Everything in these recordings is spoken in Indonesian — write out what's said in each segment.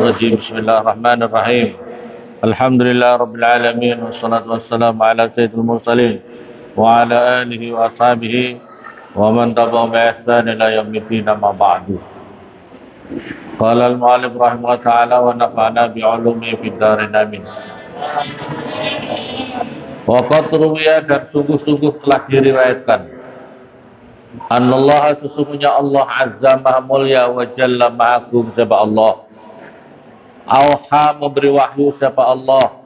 الرجيم بسم الله الرحمن الرحيم الحمد لله رب العالمين والصلاة والسلام على سيد المرسلين وعلى آله وأصحابه ومن تبعهم بإحسان إلى يوم الدين أما بعد. قال المؤلف رحمه الله تعالى ونفعنا بعلومه في الدارين آمين. Waqad ruwiya, dan sungguh-sungguh telah diriwayatkan, Anallah, sesungguhnya Allah Azza Maha Mulia wa Jalla Maha Agung siapa Allah, Auha, memberi wahyu siapa Allah,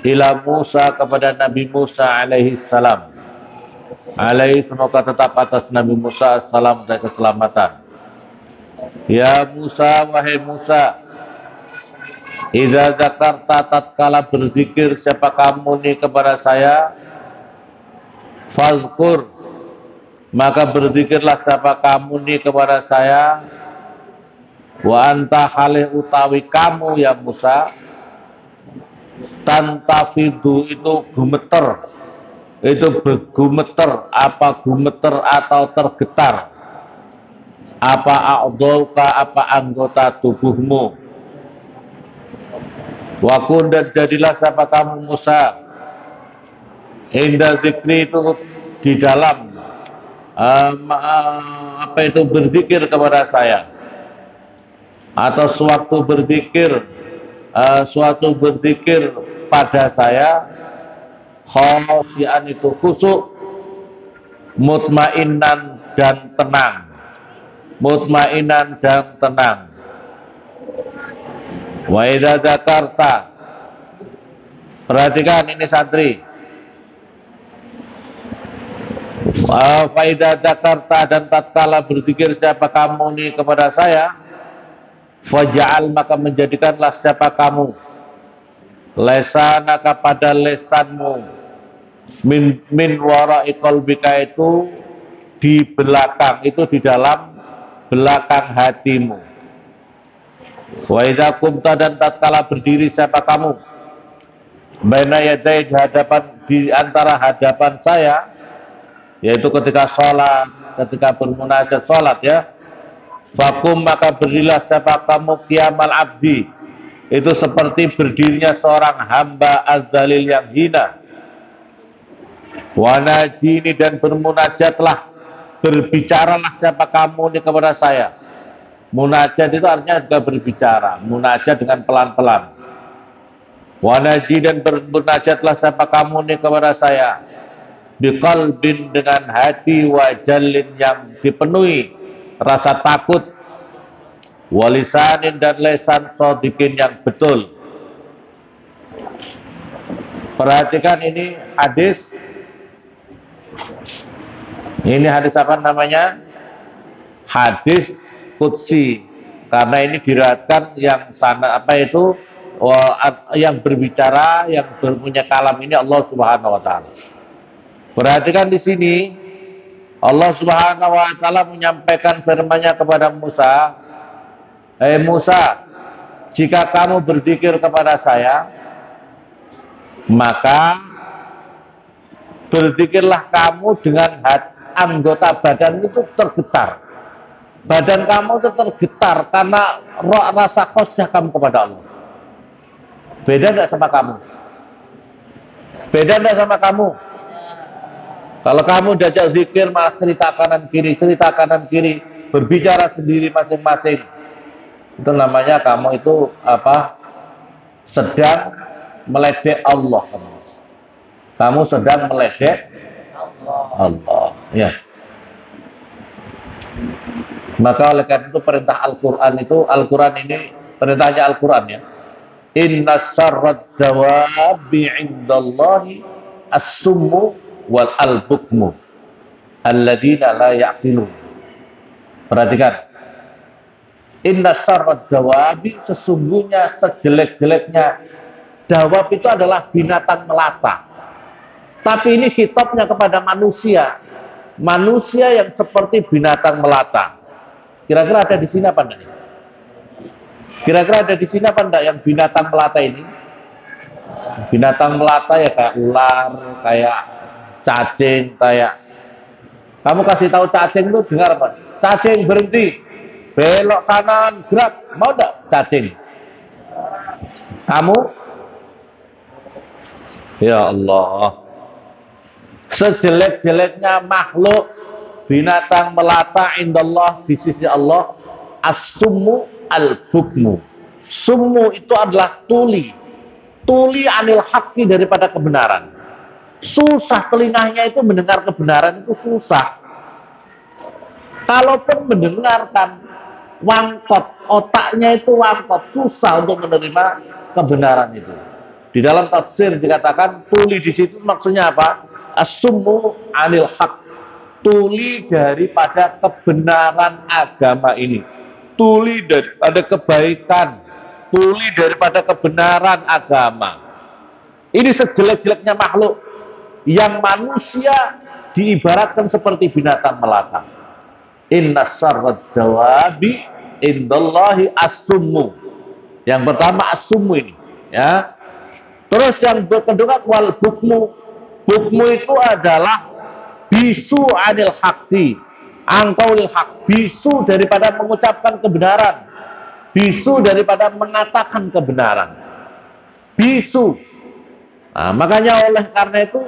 ila Musa, kepada Nabi Musa alaihi salam. Alaihi, semoga tetap atas Nabi Musa salam dan keselamatan. Ya Musa, wahai Musa, idza zakarta, tatkala berzikir siapa kamu nih kepada saya, fazkur, maka berzikirlah siapa kamu nih kepada saya, wa anta halih utawi kamu ya Musa, tantafidu, itu gemeter, itu bergemeter, apa gemeter atau tergetar, apa a'dhauka, apa anggota tubuhmu. Wakun, dan jadilah siapa kamu Musa, inda zikri, itu di dalam apa itu berzikir kepada saya, atau suatu berzikir pada saya, khosyian, itu khusyuk, mutmainan dan tenang, mutmainan dan tenang. Wa idza zakarta, perhatikan ini santri, fa idza zakarta, dan tatkala berzikir siapa kamu nih kepada saya, faj'al, maka menjadikanlah siapa kamu lesanaka, pada lesanmu, min wara'i qalbika, itu di belakang, itu di dalam belakang hatimu. Wa idza qumta, dan tatkala berdiri siapa kamu, baina yadai, di antara hadapan saya, yaitu ketika sholat, ketika bermunajat sholat ya, fakum, maka berdirilah siapa kamu qiyamal abdi, itu seperti berdirinya seorang hamba az-zalil yang hina. Wa najini, dan bermunajatlah, berbicaralah siapa kamu ini kepada saya. Munajat itu artinya juga berbicara, munajat dengan pelan-pelan. Wa naji, dan bermunajatlah siapa kamu ini kepada saya, biqalbin, dengan hati, wajalin, yang dipenuhi rasa takut, walisanin, dan lesan, shodikin, yang betul. Perhatikan ini hadis. Ini hadis apa namanya? Hadis qudsi, karena ini diriwayatkan yang sana apa itu yang berbicara, yang berpunya kalam ini Allah Subhanahu wa taala. Perhatikan di sini Allah Subhanahu wa taala menyampaikan firman-Nya kepada Musa, "Hei Musa, jika kamu berzikir kepada saya, maka berzikirlah kamu dengan anggota badan itu tergetar. Badan kamu itu tergetar karena rasa khosyah kamu kepada Allah." Beda enggak sama kamu? Beda enggak sama kamu? Kalau kamu diajak zikir malah cerita kanan kiri, berbicara sendiri masing-masing, itu namanya kamu itu apa? Sedang meledek Allah. Kamu sedang meledek Allah. Ya. Maka oleh karena itu perintah Al-Quran ini perintahnya Al-Quran ya. Inna syarrad dawabi indallahi as-summu wal al-bukmu alladzina la ya'qilun. Perhatikan. Inna syarrad dawabi, sesungguhnya sejelek-jeleknya dawab itu adalah binatang melata. Tapi ini khitabnya kepada manusia. Manusia yang seperti binatang melata. Kira-kira ada di sini apa enggak? Kira-kira ada di sini apa enggak yang binatang melata ini? Binatang melata ya kayak ular, kayak cacing, kayak kamu kasih tahu cacing itu dengar apa? Cacing berhenti. belok kanan, gerak, mau enggak cacing? Kamu? Ya Allah, sejelek-jeleknya makhluk binatang melata indallah di sisi Allah as-summu al-bukmu. Summu itu adalah tuli anil haqqi, daripada kebenaran. Susah telinganya itu mendengar kebenaran, itu susah. Kalaupun mendengarkan, wangkot, otaknya itu wangkot, susah untuk menerima kebenaran itu. Di dalam tafsir dikatakan tuli di situ maksudnya apa? As-summu anil haq, tuli daripada kebenaran agama ini, tuli daripada kebaikan, tuli daripada kebenaran agama. Ini sejelek-jeleknya makhluk, yang manusia diibaratkan seperti binatang melata. Inna syarrad dawabi indallahi as-summu. Yang pertama as-summu ini, ya. Terus yang kedua wal bukmu. Bukmu itu adalah bisu anil haqqi, angkaulil haq, bisu daripada mengucapkan kebenaran, bisu daripada mengatakan kebenaran, bisu. Nah, makanya oleh karena itu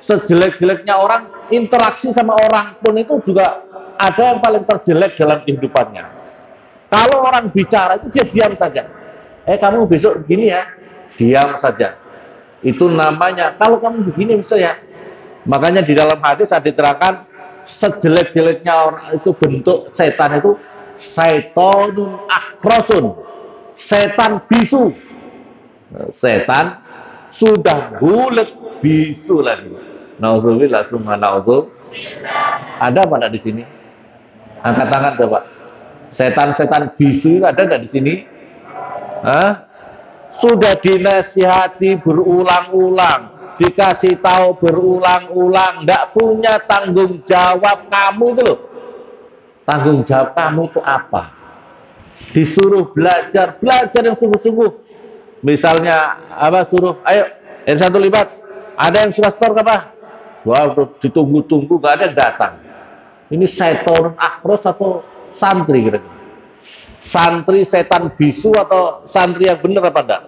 sejelek-jeleknya orang, interaksi sama orang pun itu juga ada yang paling terjelek dalam kehidupannya. Kalau orang bicara itu dia diam saja. Kamu besok begini ya, diam saja. Itu namanya kalau kamu begini misalnya. Makanya di dalam hadis ada diterangkan sejelek-jeleknya orang itu bentuk setan itu syaitonun akhrosun, setan bisu. Setan sudah bulat bisu lagi. Nauzubillah summa naudzu. Ada apa di sini? Angkat tangan coba. Setan-setan bisu ada nggak di sini? Hah? Sudah dinasihati berulang-ulang, dikasih tahu berulang-ulang, nggak punya tanggung jawab. Kamu itu loh, tanggung jawab kamu itu apa? Disuruh belajar yang sungguh-sungguh. Misalnya apa, suruh ayo N1 libat, ada yang sudah store apa? Wah, ditunggu-tunggu nggak ada yang datang. Ini setan akhros atau santri kira-kira? Santri setan bisu atau santri yang benar apa enggak?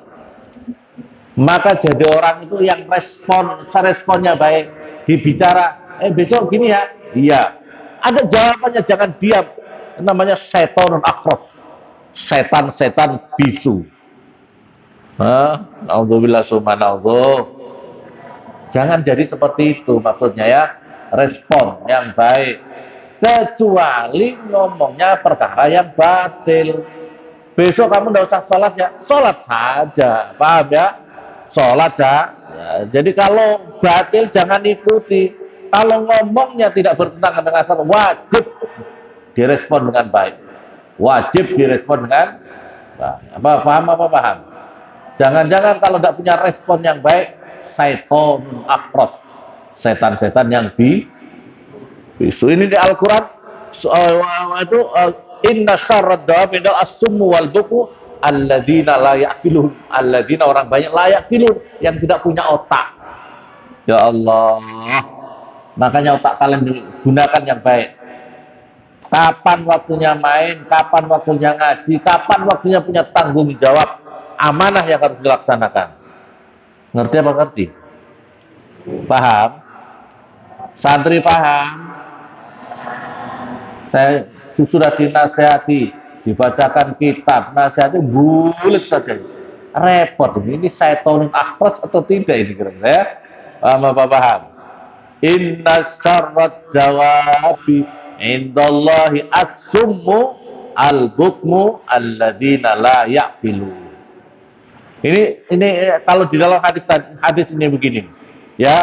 Maka jadi orang itu yang responnya baik, dibicara, besok gini ya, iya, ada jawabannya, jangan diam. Namanya setan akhros, setan bisu. Naudzubillah summa naudzu. Jangan jadi seperti itu maksudnya ya, respon yang baik. Kecuali ngomongnya perkara yang batil. Besok kamu tidak usah sholat ya, sholat saja, paham ya? Sholat ya. Jadi kalau batil jangan ikuti. Kalau ngomongnya tidak bertentangan dengan asal, wajib direspon dengan baik. Wajib direspon dengan paham? Jangan-jangan kalau tidak punya respon yang baik, syaiton akhros, setan-setan yang bisu. Ini di Al-Quran itu inna syarrad dawabi as-summu wal bukmu alladzina la ya'qilun. Alladzina orang banyak la ya'qilun, yang tidak punya otak. Ya Allah. Makanya otak kalian digunakan yang baik. Kapan waktunya main, kapan waktunya ngaji, kapan waktunya punya tanggung jawab, amanah yang harus dilaksanakan. Ngerti apa ngerti? Paham? Santri paham? Saya sudah dinasehati, dibacakan kitab, nasihati bulat saja. Repot ini syaitonun akhras atau tidak ini kira-kira ya? Paham? Inna syarrad dawabi indallahi as-summu al-bukmu alladzina la ya'qilun. Ini kalau di dalam hadis ini begini, ya,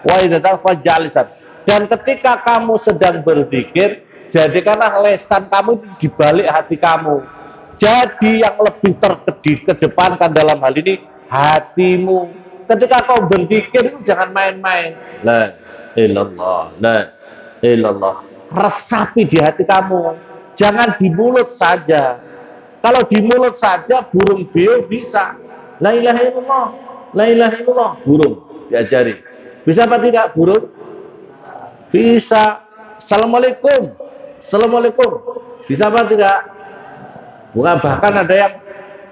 wa idza fajalisat. Dan ketika kamu sedang berzikir, jadikanlah lesan kamu di balik hati kamu. Jadi yang lebih terkedepankan dalam hal ini hatimu. Ketika kau berzikir itu jangan main-main. La ilallah, la ilallah. Resapi di hati kamu. Jangan di mulut saja. Kalau di mulut saja burung beo bisa. La ilaha illallah, la ilaha illallah, burung diajari. Bisa apa tidak burung? Bisa. Assalamualaikum, assalamualaikum. Bisa apa tidak? Bukan, bahkan ada yang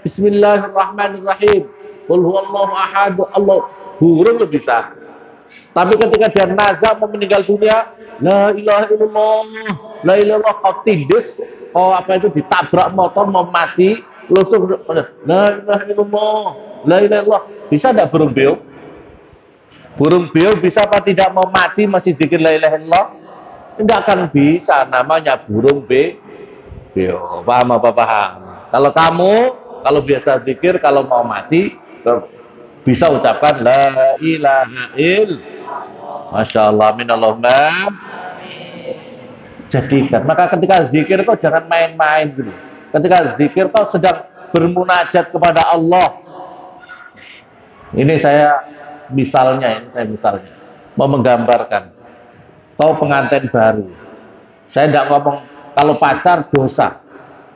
Bismillahirrahmanirrahim, qul huwallahu ahad, Allah burung lebih bisa. Tapi ketika dia nazar mau meninggal dunia, la ilaha illallah, la ilaha illallah, kau tindes, kau apa itu ditabrak motor mau mati, langsung la ilaha illallah, la ilaha illallah. Bisa tidak burung beo? Burung beo bisa apa tidak mau mati masih dikir la ilaha illallah? Tidak akan bisa, namanya burung beo. Paham apa paham? Kalau kamu, kalau biasa zikir, kalau mau mati, bisa ucapkan la ilaha illallah. Masya Allah, minallahumma jadikan. Maka ketika zikir kau jangan main-main gitu. Ketika zikir kau sedang bermunajat kepada Allah. Ini saya misalnya, mau menggambarkan. Kau pengantin baru. Saya tidak ngomong kalau pacar dosa.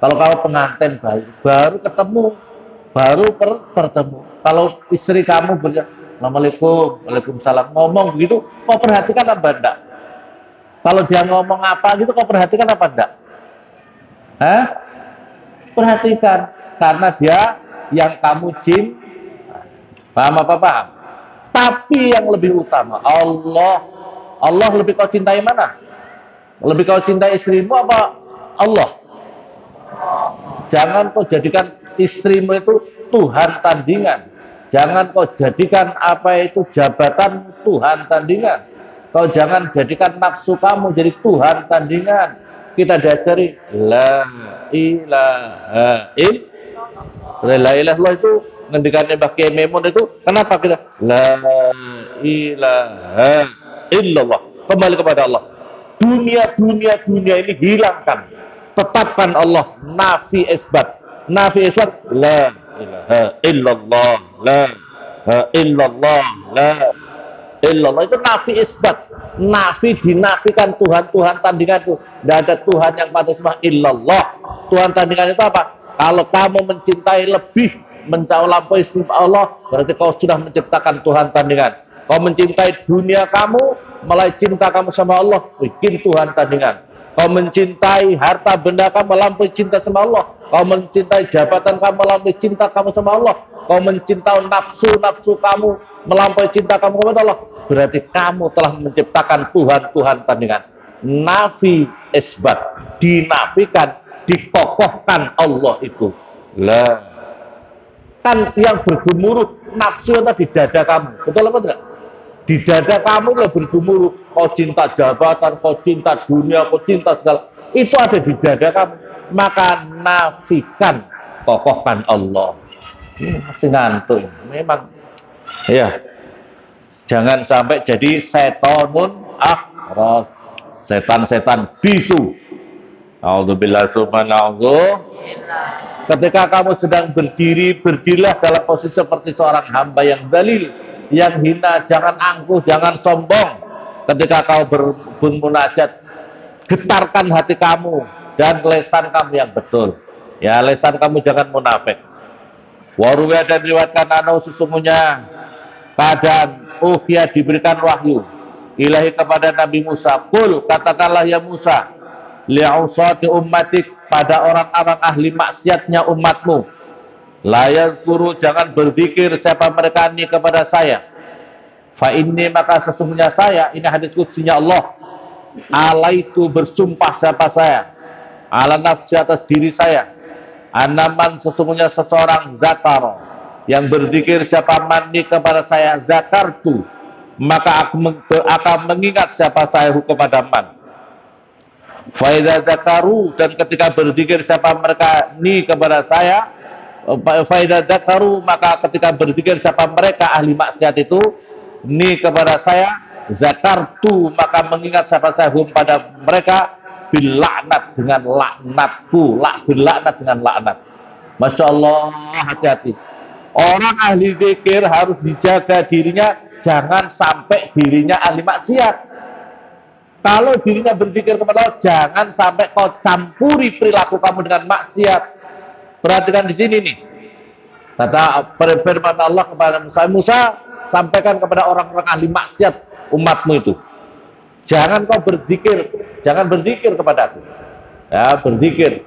Kalau kau pengantin baru ketemu, baru bertemu. Kalau istri kamu Assalamualaikum, waalaikumsalam, ngomong begitu, kau perhatikan apa enggak? Kalau dia ngomong apa gitu, kau perhatikan apa enggak? Hah? Perhatikan, karena dia yang kamu paham apa paham? Tapi yang lebih utama, Allah lebih kau cintai mana? Lebih kau cintai istrimu apa Allah? Jangan kau jadikan istrimu itu Tuhan tandingan. Jangan kau jadikan apa itu jabatan Tuhan tandingan. Kau jangan jadikan nafsu kamu jadi Tuhan tandingan. Kita diajari la ilaha illallah. La ilaha itu ngendikannya Mbah Kiai Memun itu, kenapa kita la ilaha illallah? Kembali kepada Allah. Dunia ini hilangkan. Tetapkan Allah nafi isbat. Nafi isbat la ilaha illallah, la ilaha illallah, la illallah itu nafi isbat. Nafi dinafikan Tuhan tandingan itu. Tidak ada Tuhan yang patut sembah illallah. Tuhan tandingan itu apa? Kalau kamu mencintai lebih mencaulampaui Allah, berarti kau sudah menciptakan Tuhan tandingan. Kau mencintai dunia kamu, mulai cinta kamu sama Allah, bikin Tuhan tandingan. Kau mencintai harta benda kamu, melampaui cinta sama Allah. Kau mencintai jabatan kamu, melampaui cinta kamu sama Allah. Kau mencintai nafsu kamu, melampaui cinta kamu kepada Allah. Berarti kamu telah menciptakan Tuhan tandingan. Nafi isbat, dinafikan, dikokohkan Allah itu. Lah, kan yang bergemuruh nafsu itu di dada kamu, betul apa tidak? Di dada kamu yang bergemuruh, kau cinta jabatan, kau cinta dunia, kau cinta segala, itu ada di dada kamu. Maka nafikan, kokohkan Allah. Ini pasti ngantuk, memang. Ya, jangan sampai jadi setonun akhras, setan-setan bisu. A'udzubillah subhanallah. Ketika kamu sedang berdiri, berdirilah dalam posisi seperti seorang hamba yang dalil, yang hina, jangan angkuh, jangan sombong. Ketika kau bermunajat, getarkan hati kamu dan lesan kamu yang betul. Ya, lesan kamu jangan munafik. Waruya dan riwayatkan sesungguhnya keadaan dia diberikan wahyu ilahi kepada Nabi Musa. Qul, katakanlah ya Musa, li'usati ummatik, pada orang-orang ahli maksiatnya umatmu, la yazkuru, jangan berzikir siapa mereka ini kepada saya. Fa inni, maka sesungguhnya saya, ini hadis qudsinya Allah, alaitu, bersumpah siapa saya, ala nafsi, atas diri saya, anaman, sesungguhnya seseorang, zakar, yang berzikir siapa mani kepada saya, zakartu, maka aku akan mengingat siapa saya kepada man. Faida zakaru, dan ketika berzikir siapa mereka ni kepada saya, faida zakaru, maka ketika berzikir siapa mereka ahli maksiat itu ni kepada saya, zakartu, maka mengingat siapa saya pada mereka, bilaknat, dengan laknatku, berlaknat dengan laknat. Masya Allah, hati-hati. Orang ahli zikir harus dijaga dirinya, jangan sampai dirinya ahli maksiat. Kalau dirinya berzikir kepada Allah, jangan sampai kau campuri perilaku kamu dengan maksiat. Perhatikan di sini nih. Kata firman Allah kepada Musa, Musa, sampaikan kepada orang-orang ahli maksiat umatmu itu. Jangan kau berzikir, jangan berzikir kepada aku. Ya, berzikir.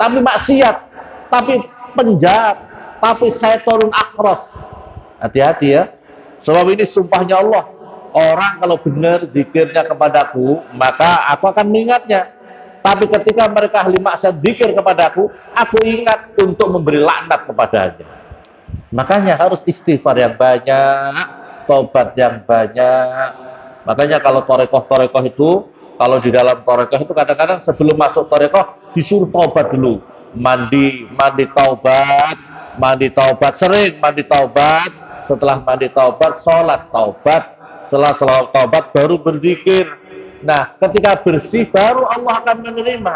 tapi maksiat, tapi penjahat, tapi syaitonun akhras. Hati-hati ya. Sebab ini sumpahnya Allah. Orang kalau benar zikirnya kepadaku, maka aku akan mengingatnya. Tapi ketika mereka ahli maksiat zikir kepadaku, aku ingat untuk memberi laknat kepadanya. Makanya harus istighfar yang banyak, tobat yang banyak. Makanya kalau torekoh-torekoh itu, kalau di dalam torekoh itu kadang-kadang sebelum masuk torekoh disuruh tobat dulu. Mandi taubat, sering mandi taubat. Setelah mandi taubat, sholat taubat. Setelah sholat taubat baru berzikir. Nah, ketika bersih baru Allah akan menerima.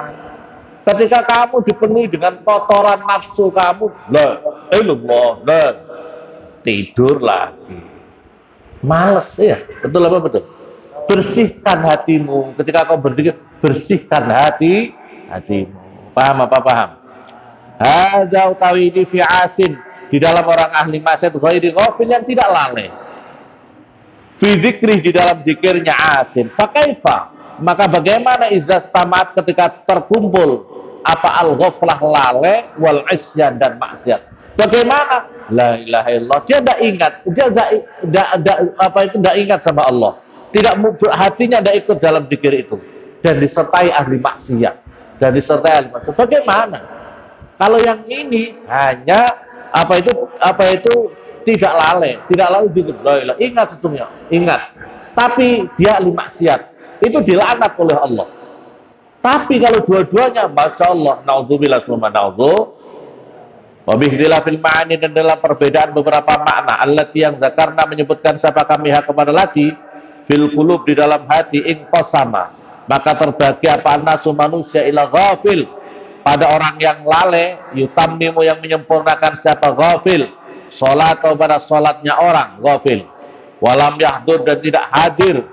Ketika kamu dipenuhi dengan kotoran nafsu kamu, tidur lagi. Males ya, betul apa betul? Bersihkan hatimu. Ketika kau berzikir, bersihkan hatimu. Paham apa paham? Hadza utawi di fi'asin, di dalam orang ahli maksiat ghairi ghafil yang tidak lalai. Fi dzikri, di dalam zikirnya asin. Fakaifa, maka bagaimana izas tamat ketika terkumpul apa al-ghaflah lalai wal isyan dan maksiat. Bagaimana? La ilaha illallah. Dia tidak ingat, dia tidak ingat sama Allah. Tidak, hatinya tidak ikut dalam zikir itu dan disertai ahli maksiat. Bagaimana? Kalau yang ini hanya apa itu tidak lalai zikir, ingat sesungguhnya, ingat. Tapi dia ahli maksiat, itu dilaknat oleh Allah. Tapi kalau dua-duanya, masya Allah, naudzubillah summa naudzu, wabihdillah fil ma'ani, dan dalam perbedaan beberapa makna, allati yang zakarna menyebutkan siapa kami kepada lati, fil qulub, di dalam hati, inqasama, maka terbagi apa nasu manusia ila ghafil, pada orang yang lalai, yutammimu yang menyempurnakan siapa ghafil, sholat atau pada sholatnya orang ghafil, walam yahdur dan tidak hadir,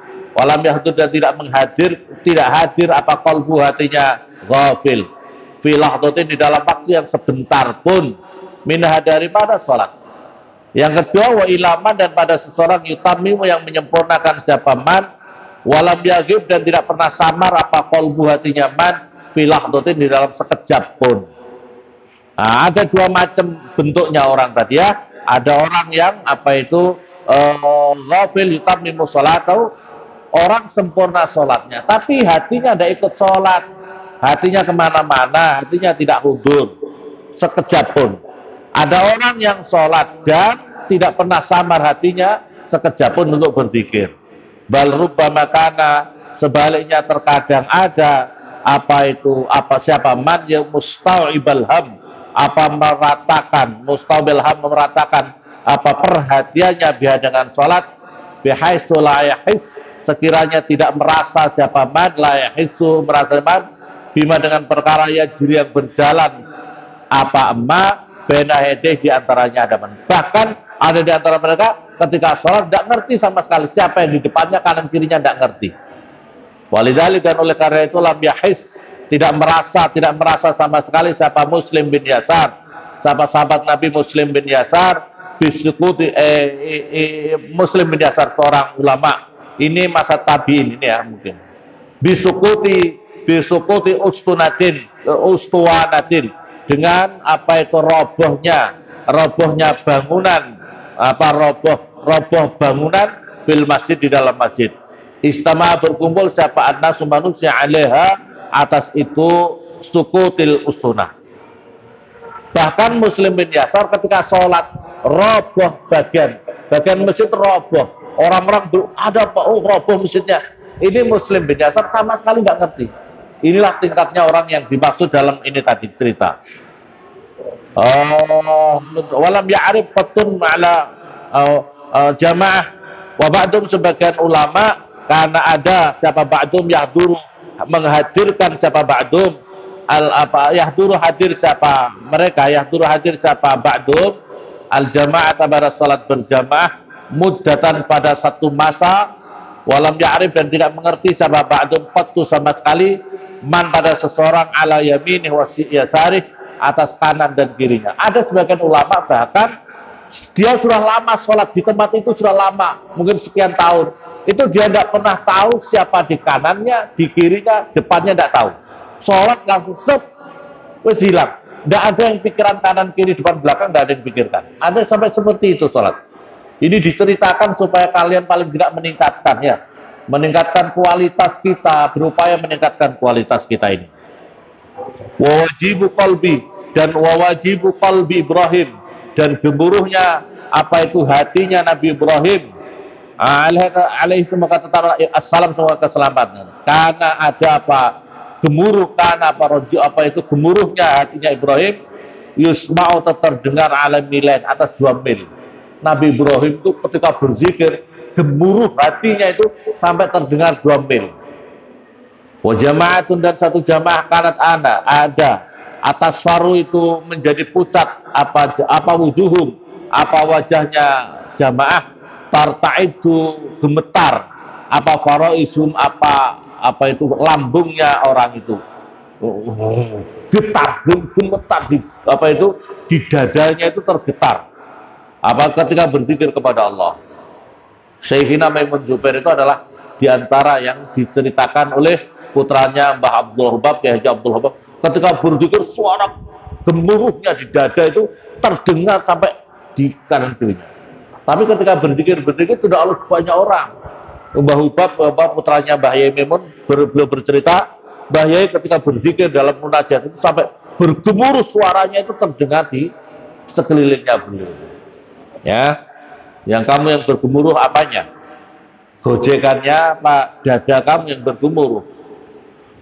tidak hadir apa qalbu, hatinya ghafil, filahdotin, di dalam waktu yang sebentar pun, minha, daripada sholat. Yang kedua, wa ilaman, dan pada seseorang yutammimu yang menyempurnakan siapa man, walam yagib, dan tidak pernah samar apa qalbu, hatinya man, filahdotin, di dalam sekejap pun. Nah, ada dua macam bentuknya orang tadi ya. Ada orang yang apa itu ghafil yutammimu sholatau, orang sempurna sholatnya, tapi hatinya tidak ikut sholat, hatinya kemana-mana, hatinya tidak hudur sekejap pun. Ada orang yang sholat dan tidak pernah samar hatinya sekejap pun untuk berzikir. Bal rubbama kana, sebaliknya terkadang ada siapa man yang musta'ibal ham, meratakan apa perhatiannya biha dengan sholat, bihaitsu la yahis, sekiranya tidak merasa siapa man, la yahisu, merasa man, bima, dengan perkara yang berjalan apa emma bena hedeh, di antaranya ada man. Bahkan ada di antara mereka ketika sholat tidak ngerti sama sekali siapa yang di depannya, kanan kirinya tidak ngerti. Walidali, dan oleh karena itu lam yahis, tidak merasa sama sekali siapa Muslim bin Yasar, siapa sahabat Nabi Muslim bin Yasar, bisukuti Muslim bin Yasar seorang ulama, ini masa tabiin ini ya mungkin, bisukuti ustuwanatin, dengan apa itu robohnya bangunan, roboh bangunan bil masjid, di dalam masjid. Istama, berkumpul siapa annasu manusia alaiha, atas itu sukutil usunah. Bahkan Muslim bin Yasar ketika sholat roboh bagian masjid, roboh, orang-orang ada apa, roboh masjidnya. Ini Muslim bin Yasar sama sekali nggak ngerti. Inilah tingkatnya orang yang dimaksud dalam ini tadi cerita. Walam ya'rif fatun ma'ala jamaah wa ba'dum, sebagian ulama, karena ada siapa ba'dum yahduru, menghadirkan siapa ba'dum yahduru, hadir siapa mereka, yahduru, hadir siapa ba'dum al jamaah, pada salat berjamaah, muddatan, pada satu masa, walam ya'rif, dan tidak mengerti siapa ba'dum qattu, sama sekali, man, pada seseorang, ala yaminih wa yasarih, atas kanan dan kirinya. Ada sebagian ulama bahkan dia sudah lama sholat di tempat itu, sudah lama, mungkin sekian tahun, itu dia tidak pernah tahu siapa di kanannya, di kirinya, depannya tidak tahu. Sholat langsung set, wes hilang. Tidak ada yang pikiran kanan kiri depan belakang, tidak ada yang pikirkan. Ada sampai seperti itu sholat. Ini diceritakan supaya kalian paling tidak meningkatkan ya, meningkatkan kualitas kita, berupaya meningkatkan kualitas kita ini. Wajibu qalbi, dan wajibu qalbi Ibrahim, dan gemuruhnya apa itu hatinya Nabi Ibrahim alaihi semoga tetap assalam semoga keselamatan. Karena ada apa gemuruh, karena apa itu gemuruhnya hatinya Ibrahim, yusma'u terdengar ala milen atas 2 mil. Nabi Ibrahim itu ketika berzikir gemuruh hatinya itu sampai terdengar 2 mil. Wa jamaatun, dan satu jamaah kanat ada atas faru itu menjadi pucat apa wujuhum, apa wajahnya jamaah, tartaidu gemetar, apa faroisum apa itu lambungnya orang itu getar, gemetar di apa itu di dadanya itu tergetar apa ketika berzikir kepada Allah. Syekhina Maimun Zubair itu adalah diantara yang diceritakan oleh putranya Mbah Abdul Wahab, Kiai Haji Abdul Wahab, ketika berzikir suara gemuruhnya di dada itu terdengar sampai di kanan kirinya. Tapi ketika berzikir tidak harus banyak orang. Mbah Hubab, putranya Mbah Yai Maimun, beliau bercerita, Mbah Yai ketika berzikir dalam munajat itu sampai bergemuruh suaranya itu terdengar di sekelilingnya beliau. Ya, yang kamu yang bergemuruh apanya? Gojekannya apa? Dada kamu yang bergemuruh.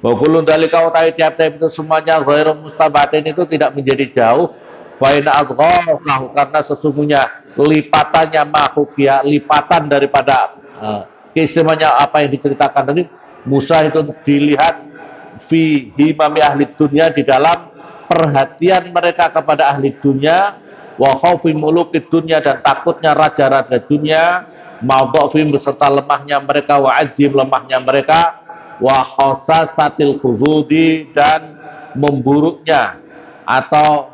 Wakulun dari kau tahu tiap-tiap itu semuanya ghairu mustabatin itu tidak menjadi jauh. Faina adghahu, karena sesungguhnya lipatannya makhluk ya, lipatan daripada keistimewanya apa yang diceritakan tadi. Musa itu dilihat fi himami ahli dunia, di dalam perhatian mereka kepada ahli dunia, wa khaufi mulukid dunia, dan takutnya raja-raja dunia, ma'dhafim beserta lemahnya mereka, wa ajim lemahnya mereka, wa khasasatil khududi, dan memburuknya atau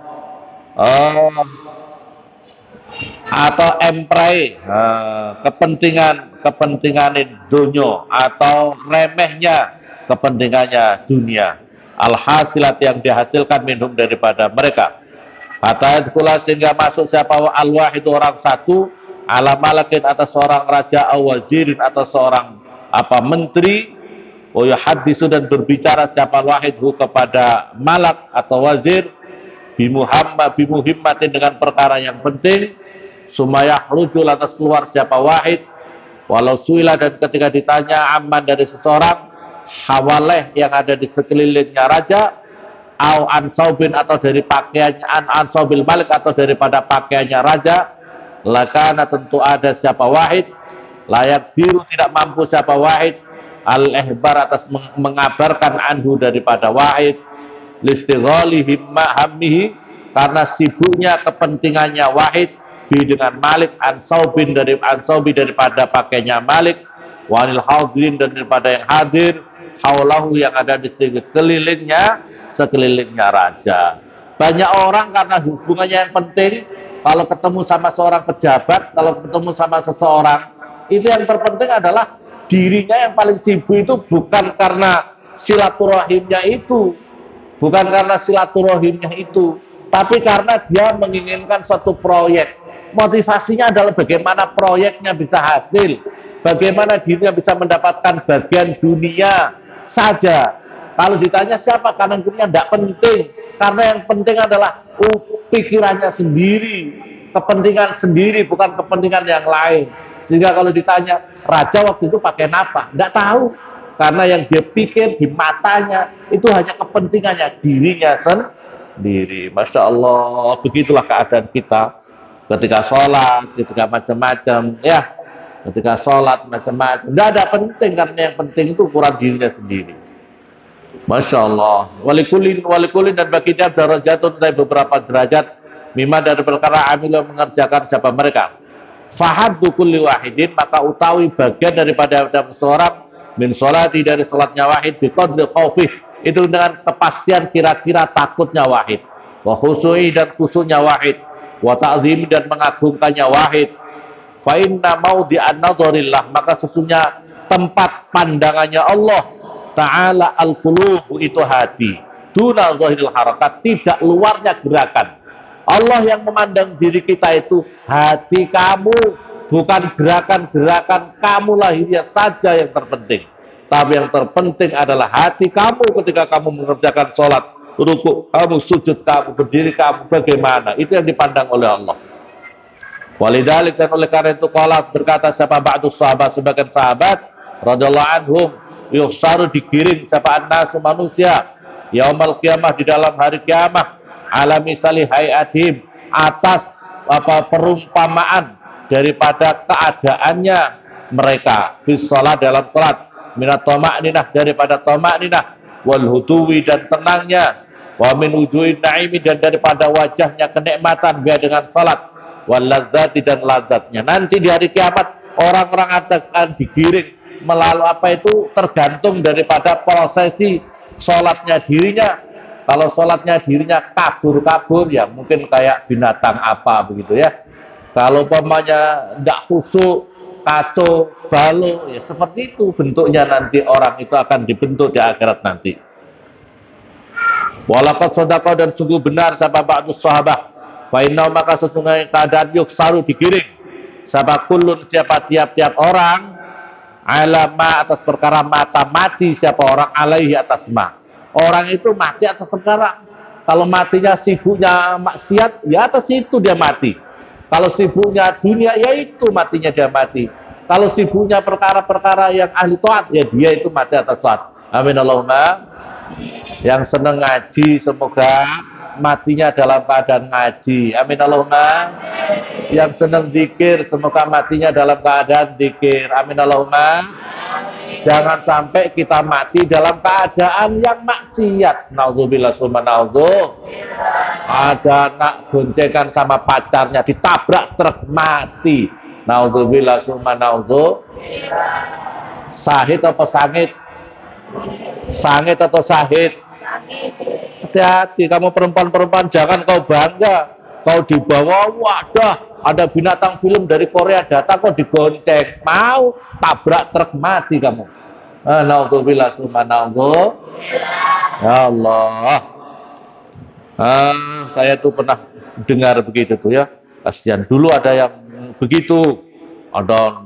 emprai kepentingan dunia, atau remehnya kepentingannya dunia, alhasilat yang dihasilkan minum daripada mereka. Kata kula sehingga masuk siapa al-wahid orang satu, ala malakin atas seorang raja, awajirin atas seorang apa menteri, hadisu dan berbicara siapa wahidhu kepada malak atau wazir, bimuhimmatin dengan perkara yang penting, sumayah rujul atas keluar siapa wahid, walau suila, dan ketika ditanya aman dari seseorang, hawaleh yang ada di sekelilingnya raja, au ansaubin atau dari pakaiannya, ansaubil malik atau daripada pakaiannya raja, lakana tentu ada siapa wahid, layak biru tidak mampu siapa wahid, al-ihbar atas mengabarkan anhu daripada wahid, listighali hammihi, karena sibuknya kepentingannya wahid, bi dengan malik, ansaubi daripada pakainya malik, wanil hadirin dan daripada yang hadir, haulahu yang ada di sekelilingnya raja. Banyak orang karena hubungannya yang penting, kalau ketemu sama seorang pejabat, kalau ketemu sama seseorang, itu yang terpenting adalah dirinya yang paling sibuk itu bukan karena silaturahimnya itu, tapi karena dia menginginkan suatu proyek. Motivasinya adalah bagaimana proyeknya bisa hasil, bagaimana dirinya bisa mendapatkan bagian dunia saja. Kalau ditanya siapa kanan kirinya tidak penting, karena yang penting adalah pikirannya sendiri, kepentingan sendiri, bukan kepentingan yang lain. Sehingga kalau ditanya raja waktu itu pakai apa, tidak tahu, karena yang dia pikir di matanya itu hanya kepentingannya dirinya sendiri. Masya Allah, begitulah keadaan kita ketika sholat, ketika macam-macam ya, ketika sholat macam-macam tidak ada penting, karena yang penting itu ukuran dirinya sendiri. Masya Allah. Walikulin dan bagi dia darajatun, dari beberapa derajat, mimma dari perkara amilah mengerjakan siapa mereka. Fahaddu kulli wahidin, maka utawi bagian daripada seorang min sholati dari salatnya wahid, biqadri khaufih, itu dengan kepastian kira-kira takutnya wahid, wa khusu'i dan khusunya wahid, wa ta'zimi dan mengagungkannya wahid. Fa inna maudhi'an nadharillah, maka sesungguhnya tempat pandangannya Allah Ta'ala al-qulub, itu hati. duna zahiril harakat, tidak luarnya gerakan. Allah yang memandang diri kita itu hati kamu, bukan gerakan-gerakan kamu lahirnya saja yang terpenting. Tapi yang terpenting adalah hati kamu ketika kamu mengerjakan sholat, rukuk kamu, sujud kamu, berdiri kamu, bagaimana. Itu yang dipandang oleh Allah. Walidalik, dan oleh karena itu qala, berkata siapa ba'du sahabat, sebagian sahabat radhiyallahu anhum, yuhsaru, digiring siapa annasu, manusia, yaumal qiyamah, di dalam hari kiamat, ala misali hayatim, atas perumpamaan daripada keadaannya mereka bis shalah, dalam salat, minat tama'ninah, daripada tama'ninah, wal huduwi, dan tenangnya, wa min wujuhin naimi, dan daripada wajahnya kenikmatan biar dengan salat, wal lazati, dan lazatnya. Nanti di hari kiamat orang-orang akan digiring melalui apa itu, tergantung daripada prosesi sholatnya dirinya. Kalau sholatnya dirinya kabur-kabur, ya mungkin kayak binatang apa begitu ya. Kalau umpamanya tidak khusyuk, kacau, balo, ya seperti itu bentuknya nanti orang itu akan dibentuk di akhirat nanti. Walaqad shadaqa, dan sungguh benar siapa ba'du sahabat, fa inna, maka sesungguhnya keadaan yuksaru, digiring siapa kullun, siapa tiap-tiap orang, alama, atas perkara mata, mati siapa orang, alaihi, atas ma. Orang itu mati atas perkara. Kalau matinya sibuknya maksiat, ya atas itu dia mati. Kalau sibuknya dunia, ya itu matinya dia mati. Kalau sibuknya perkara-perkara yang ahli taat, ya dia itu mati atas taat. Amin Allahumma. Yang senang ngaji, semoga matinya dalam keadaan ngaji. Amin Allahumma. Yang senang zikir, semoga matinya dalam keadaan zikir. Amin Allahumma. Jangan sampai kita mati dalam keadaan yang maksiat. Nauzubillah summa naudzubillah. Ada anak goncengan sama pacarnya, ditabrak truk, mati. Nauzubillah summa naudzubillah. Sahid apa sangit? Sangit atau sahid? Hati-hati, kamu perempuan-perempuan, jangan kau bangga. Kau dibawa, wadah, ada binatang film dari Korea datang, kau digonceng. Mau tabrak truk, mati kamu. Naudzubillah summa naudzubillah. Ya Allah. Saya tuh pernah dengar begitu tuh ya. Kasihan, dulu ada yang begitu. Ada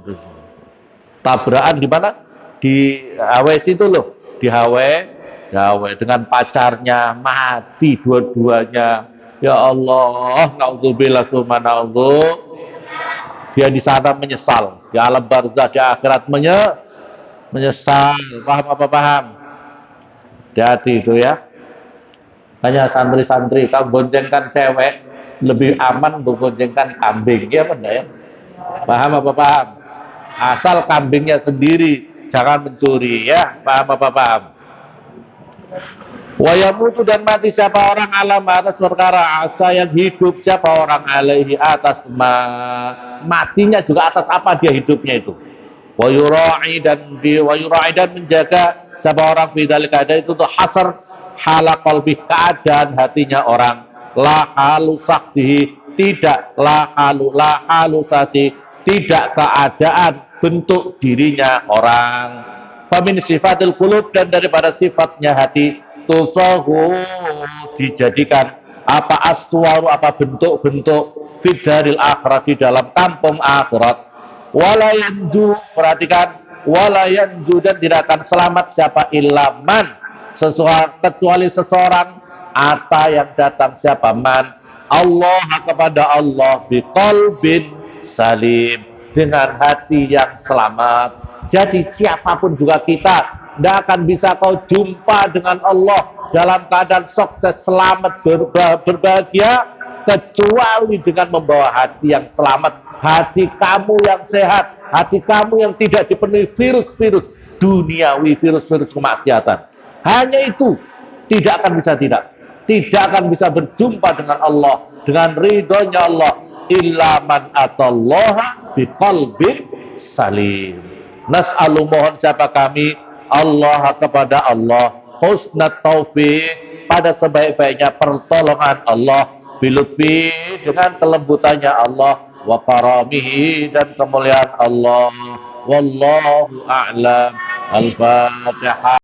tabrakan di mana? Di HW situ loh. Di HW dengan pacarnya, mati dua-duanya. Ya Allah, naudzubillah summa naudzubillah. Dia di sana menyesal, di alam barzah, di akhirat menyesal. Paham apa paham? Hati-hati itu ya. Hanya santri-santri, kamu boncengkan cewek lebih aman boncengkan kambing, ya benar ya? Paham apa paham? Asal kambingnya sendiri, jangan mencuri ya. Paham apa paham? Wa yamutu, dan mati siapa orang alam, atas perkara asa yang hidup siapa orang alaihi, atas matinya juga atas apa dia hidupnya itu. Wa yura'i, dan menjaga siapa orang fidal keadaan itu tuh hasar hala qalbi, keadaan hatinya orang, la halu saktihi, tidak la halu sakti, tidak keadaan bentuk dirinya orang. Famin sifatil qulub, dan daripada sifatnya hati, tusahu, dijadikan apa aswaru, apa bentuk-bentuk fidaril akhirat, di dalam kampung akhirat. Walayanju, perhatikan, walayanju, dan tidak akan selamat siapa ilaman, kecuali seseorang, ata yang datang siapa man, Allah, kepada Allah, biqalbin salim, dengan hati yang selamat. Jadi siapapun juga kita, tidak akan bisa kau jumpa dengan Allah dalam keadaan sukses, selamat, berbahagia, kecuali dengan membawa hati yang selamat, hati kamu yang sehat, hati kamu yang tidak dipenuhi virus-virus duniawi, virus-virus kemaksiatan. Hanya itu, tidak akan bisa berjumpa dengan Allah, dengan ridhonya Allah, illa man atallaha biqalbin salim. Nas'alu, mohon siapa kami, Allah, kepada Allah, husnat taufiq, pada sebaik-baiknya pertolongan Allah, bilutfi, dengan kelembutannya Allah, wa karamihi, dan kemuliaan Allah. Wallahu a'lam. Al-Fatihah.